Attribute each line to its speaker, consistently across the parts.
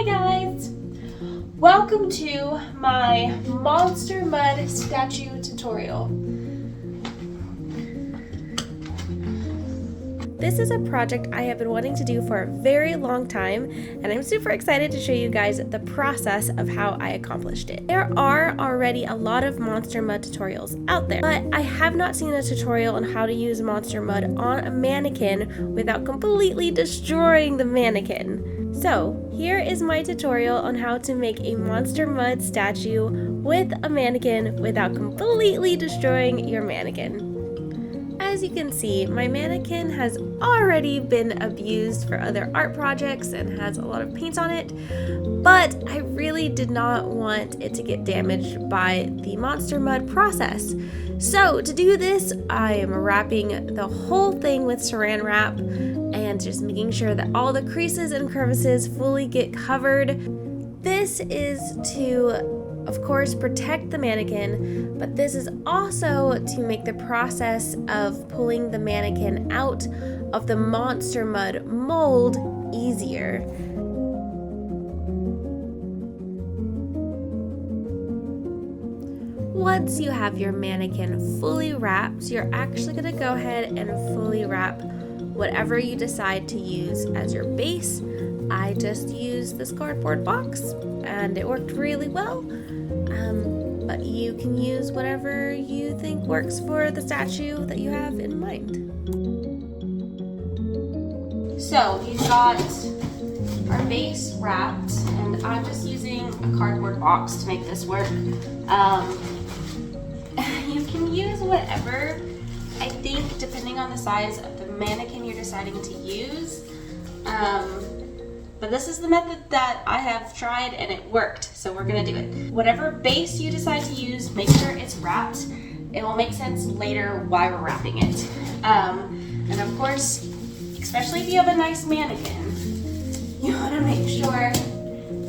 Speaker 1: guys! Welcome to my monster mud statue tutorial. This is a project I have been wanting to do for a very long time, and I'm super excited to show you guys the process of how I accomplished it. There are already a lot of monster mud tutorials out there, but I have not seen a tutorial on how to use monster mud on a mannequin without completely destroying the mannequin. So here is my tutorial on how to make a monster mud statue with a mannequin without completely destroying your mannequin. As you can see, my mannequin has already been abused for other art projects and has a lot of paint on it, but I really did not want it to get damaged by the monster mud process. So to do this, I am wrapping the whole thing with saran wrap and just making sure that all the creases and crevices fully get covered. This is to, of course, protect the mannequin, but this is also to make the process of pulling the mannequin out of the monster mud mold easier. Once you have your mannequin fully wrapped, you're actually going to go ahead and fully wrap whatever you decide to use as your base. I just used this cardboard box and it worked really well. But you can use whatever you think works for the statue that you have in mind. So we've got our base wrapped, and I'm just using a cardboard box to make this work. You can use whatever, I think, depending on the size of the mannequin you're deciding to use. But this is the method that I have tried and it worked, so we're gonna do it. Whatever base you decide to use, make sure it's wrapped. It will make sense later why we're wrapping it. And of course, especially if you have a nice mannequin, you wanna make sure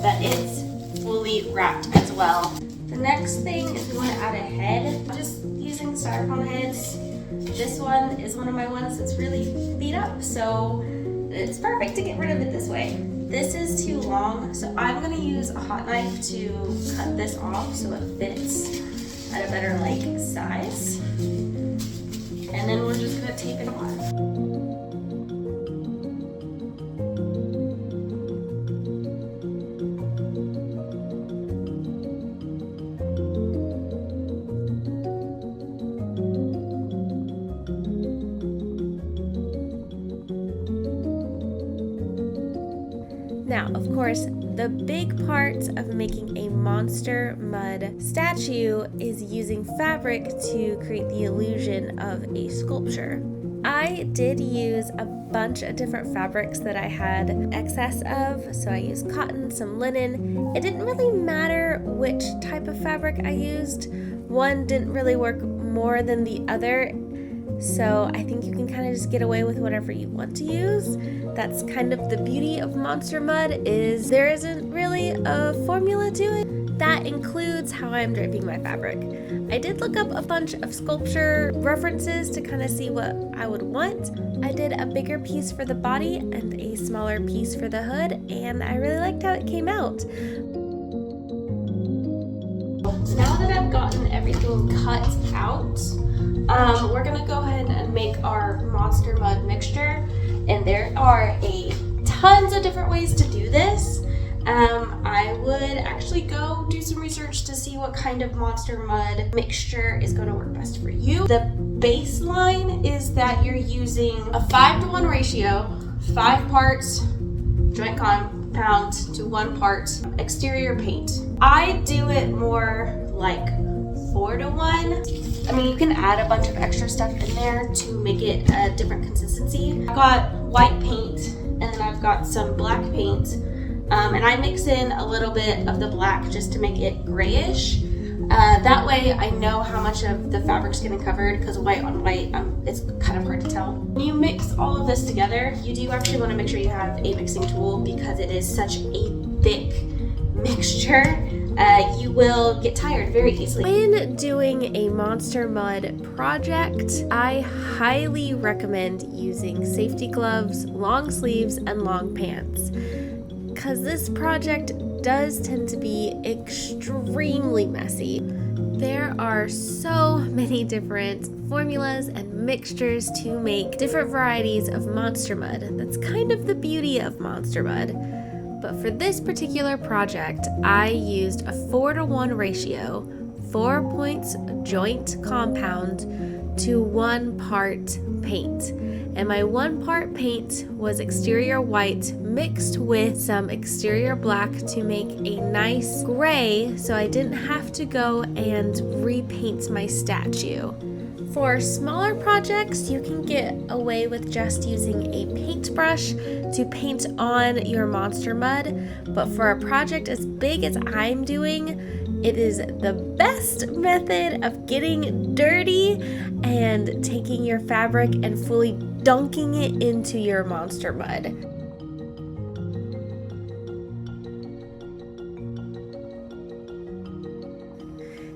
Speaker 1: that it's fully wrapped as well. The next thing is we wanna add a head. I'm just using styrofoam heads. This one is one of my ones that's really beat up, so it's perfect to get rid of it this way. This is too long, so I'm gonna use a hot knife to cut this off so it fits at a better size. And then we're just gonna tape it on. Now, of course, the big part of making a monster mud statue is using fabric to create the illusion of a sculpture. I did use a bunch of different fabrics that I had excess of, so I used cotton, some linen. It didn't really matter which type of fabric I used. One didn't really work more than the other. So I think you can kind of just get away with whatever you want to use. That's kind of the beauty of monster mud, is there isn't really a formula to it. That includes how I'm draping my fabric. I did look up a bunch of sculpture references to kind of see what I would want. I did a bigger piece for the body and a smaller piece for the hood, and I really liked how it came out. Now that I've gotten everything cut out, we're gonna go ahead and make our monster mud mixture, and there are tons of different ways to do this. I would actually go do some research to see what kind of monster mud mixture is going to work best for you. The baseline is that you're using a 5-to-1 ratio, 5 parts joint compound to 1 part exterior paint. I do it more like 4-to-1. I mean, you can add a bunch of extra stuff in there to make it a different consistency. I've got white paint and then I've got some black paint, and I mix in a little bit of the black just to make it grayish. That way I know how much of the fabric's getting covered, because white on white, it's kind of hard to tell. When you mix all of this together, you do actually want to make sure you have a mixing tool, because it is such a thick mixture. You will get tired very easily. When doing a monster mud project, I highly recommend using safety gloves, long sleeves, and long pants. because this project does tend to be extremely messy. There are so many different formulas and mixtures to make different varieties of Monster Mud. That's kind of the beauty of Monster Mud. But for this particular project, I used a 4-to-1 ratio, 4 points joint compound to 1 part paint. And my 1 part paint was exterior white mixed with some exterior black to make a nice gray, so I didn't have to go and repaint my statue. For smaller projects, you can get away with just using a paintbrush to paint on your Monster Mud, but for a project as big as I'm doing, it is the best method of getting dirty and taking your fabric and fully dunking it into your Monster Mud.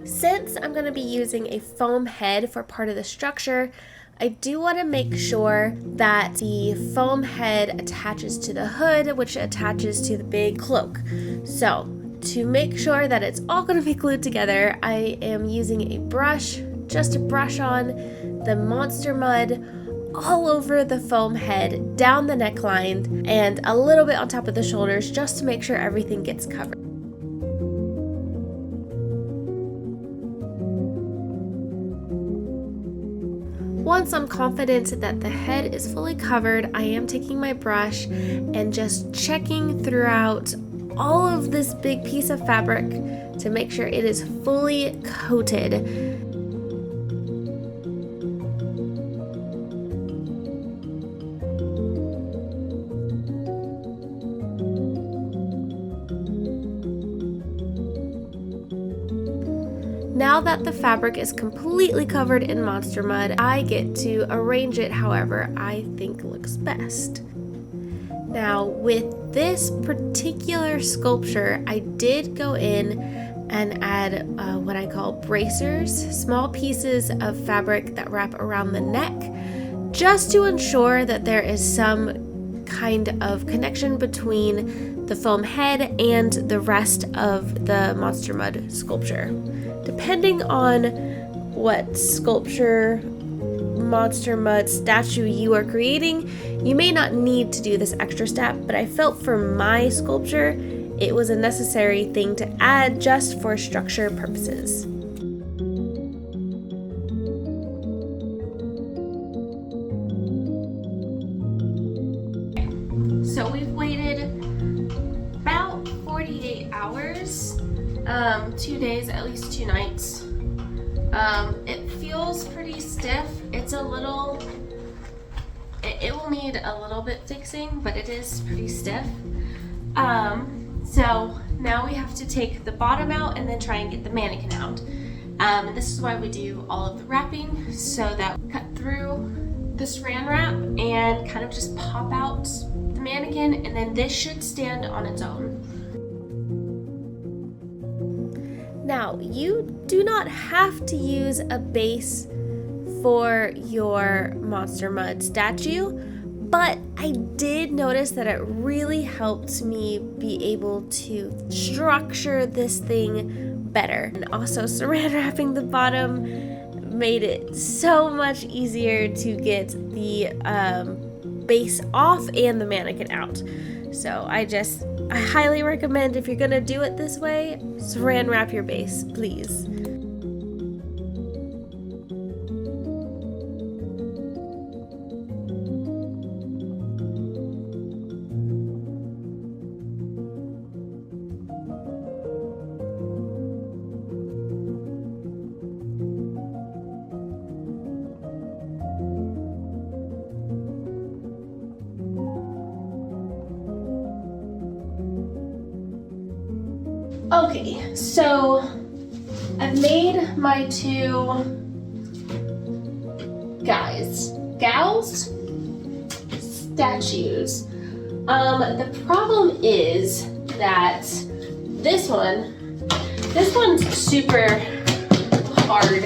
Speaker 1: Since I'm going to be using a foam head for part of the structure, I do want to make sure that the foam head attaches to the hood, which attaches to the big cloak. So, to make sure that it's all going to be glued together, I am using a brush just to brush on the Monster Mud all over the foam head, down the neckline, and a little bit on top of the shoulders just to make sure everything gets covered. Once I'm confident that the head is fully covered, I am taking my brush and just checking throughout all of this big piece of fabric to make sure it is fully coated. Now that the fabric is completely covered in Monster Mud, I get to arrange it however I think looks best. Now, with this particular sculpture, I did go in and add what I call bracers, small pieces of fabric that wrap around the neck, just to ensure that there is some kind of connection between the foam head and the rest of the Monster Mud sculpture. Depending on what sculpture, Monster Mud statue you are creating, you may not need to do this extra step, but I felt for my sculpture, it was a necessary thing to add just for structure purposes. So we've waited about 48 hours, 2 days, at least 2 nights. It feels pretty stiff. It's a little, it will need a little bit fixing, but it is pretty stiff. So now we have to take the bottom out and then try and get the mannequin out. And this is why we do all of the wrapping, so that we cut through the saran wrap and kind of just pop out the mannequin, and then this should stand on its own. Now, you do not have to use a base for your Monster Mud statue, but I did notice that it really helped me be able to structure this thing better. And also, saran wrapping the bottom made it so much easier to get the base off and the mannequin out. So I highly recommend, if you're gonna do it this way, saran wrap your base, please. Okay, so I've made my 2 gals statues. The problem is that this one's super hard.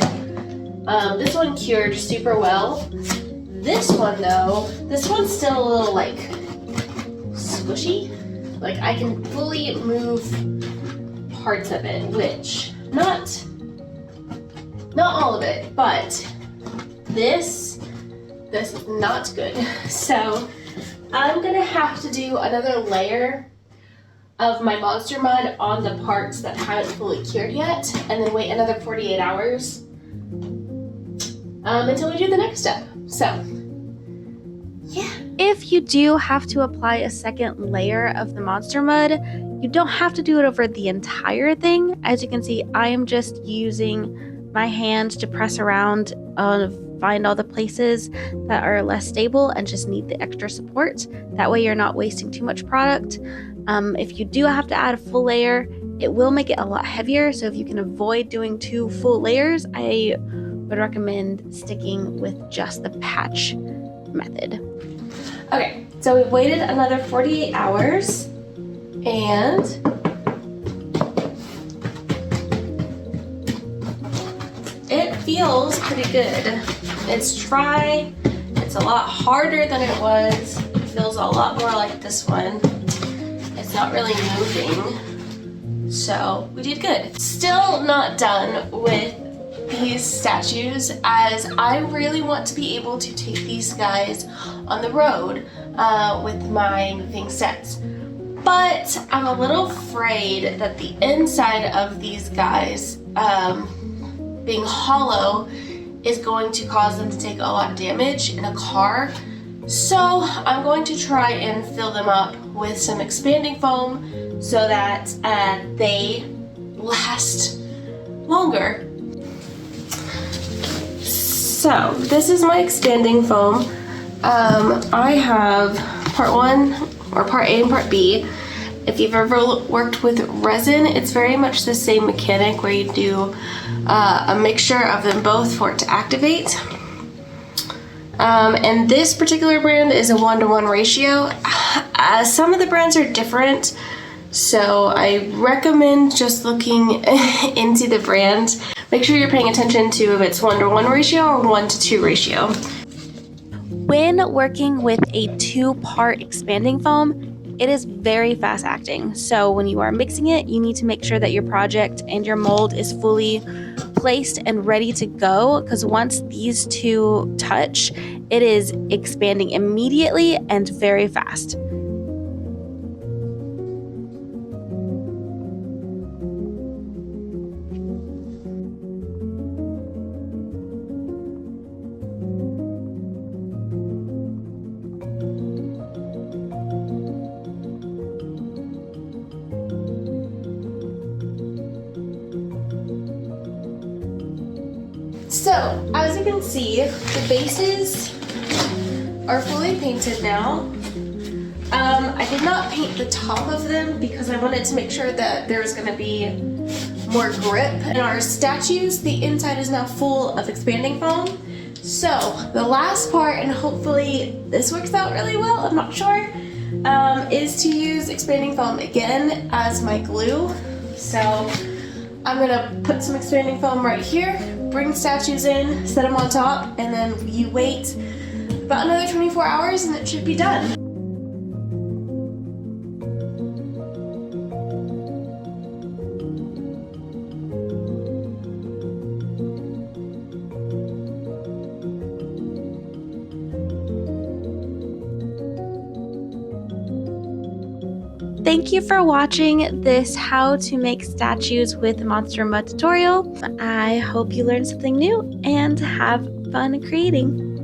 Speaker 1: This one cured super well. This one though, this one's still a little like squishy. Like I can fully move parts of it, which not all of it, but this is not good. So I'm gonna have to do another layer of my Monster Mud on the parts that haven't fully cured yet, and then wait another 48 hours until we do the next step. So yeah. If you do have to apply a second layer of the Monster Mud, you don't have to do it over the entire thing. As you can see, I am just using my hand to press around, find all the places that are less stable and just need the extra support. That way you're not wasting too much product. If you do have to add a full layer, it will make it a lot heavier. So if you can avoid doing 2 full layers, I would recommend sticking with just the patch method. Okay, so we've waited another 48 hours and it feels pretty good. It's dry, it's a lot harder than it was. It feels a lot more like this one. It's not really moving, so we did good. Still not done with these statues, as I really want to be able to take these guys on the road with my moving sets. But I'm a little afraid that the inside of these guys being hollow is going to cause them to take a lot of damage in a car. So I'm going to try and fill them up with some expanding foam so that they last longer. So this is my expanding foam. I have part 1 or part A and part B. If you've ever worked with resin, it's very much the same mechanic where you do a mixture of them both for it to activate. And this particular brand is a 1-to-1 ratio. Some of the brands are different, so I recommend just looking into the brand. Make sure you're paying attention to if it's 1-to-1 ratio or 1-to-2 ratio. When working with a 2-part expanding foam, it is very fast acting. So when you are mixing it, you need to make sure that your project and your mold is fully placed and ready to go, because once these 2 touch, it is expanding immediately and very fast. So, as you can see, the bases are fully painted now. I did not paint the top of them because I wanted to make sure that there was going to be more grip. In our statues, the inside is now full of expanding foam. So, the last part, and hopefully this works out really well, I'm not sure, is to use expanding foam again as my glue. So, I'm gonna put some expanding foam right here, bring statues in, set them on top, and then you wait about another 24 hours and it should be done. Thank you for watching this how to make statues with Monster Mud tutorial. I hope you learned something new and have fun creating.